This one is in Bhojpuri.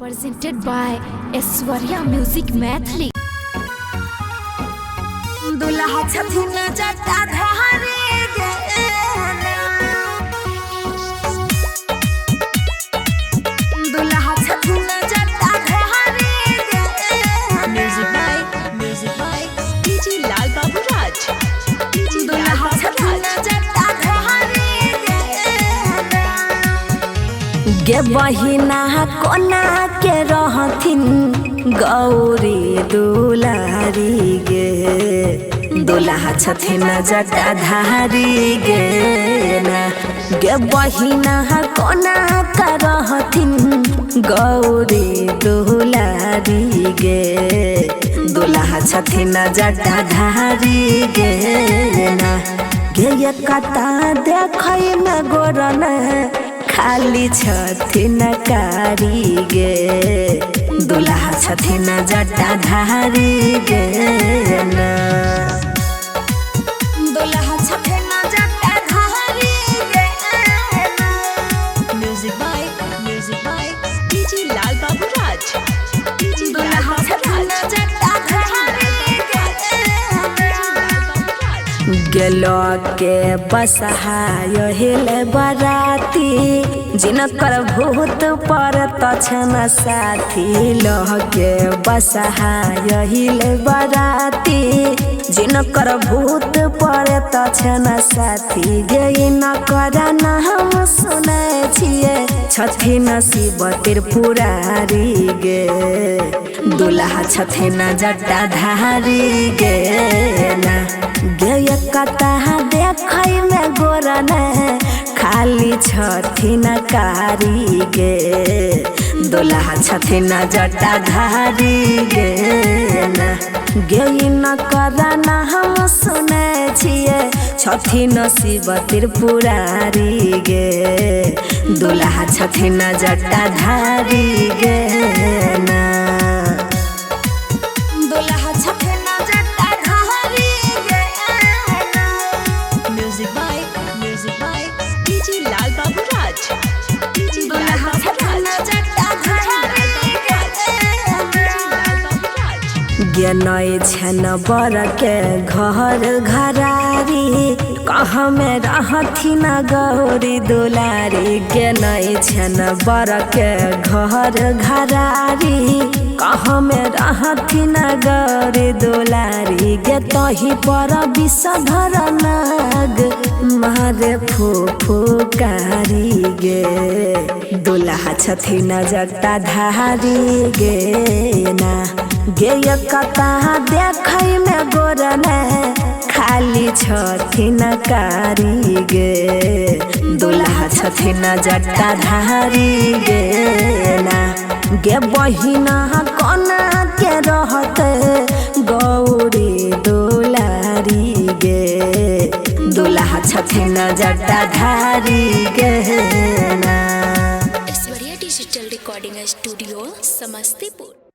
Presented by Aishwarya Music Mathli. दुल्हा छथिन जटा धारे गेना दुल्हा छथिन जटा धारे गेना Music by DJ Lal Babu Raj. दुल्हा छथिन जटा धारे गेना गे बहिना कोना के रहथिन गौरी दुलारी गे दुल्हा छथिन जटाधारी गे ना गे बहिना कोना का रहथिन गौरी दुलारी गे दुल्हा छथिन जटाधारी गे ना गे ये कता देखै में गोरन खाली छथिन कारी गे दुल्हा छथिन जटाधारी गे ना दुल्हा छथिन जटाधारी गे ना Music by DJ Lal Babu Raj. दुल्हा छथिन जटाधारी गे गेलो के बसहाय हिल बराती जिनकर भूत पर तछन साथी लह के बसहाय हिल बराती जिनकर भूत पर तछन साथी गे न करन हम सुनै छियै छथिन शिव त्रिपुरारी गे दुल्हा छथिन जटाधारी गे ना गे कता देखै में गोरन खाली छथिन कारी गे दुल्हा छथिन जटाधारी गे ना गे न करन हम सुनै छियै छथिन शिव त्रिपुरारी गे दुल्हा छथिन जटाधारी गे ना दुल्हा छथिन जटाधारी गे ना Music by DJ Lal Babu Raj. दुल्हा छथिन जटाधारी गे गेनै छन बर के घर घरारी कहाँ में रहथिन गौरी दुलारी गेनै छन बर के घर घरारी कहाँ में रहथिन गौरी दुलारी गे तही पर विषधर नाग मारे फुफुकारी गे दुल्हा छथिन जटाधारी गे ना गे कता देखै में गोरन खाली छथिन कारी गे दुल्हा छथिन जटाधारी गे ना गे बहिना कोना के रहत गौरी दुलारी गे दुल्हा छथिन जटाधारी गे ना Aishwarya Digital Recording Studio, Samastipur.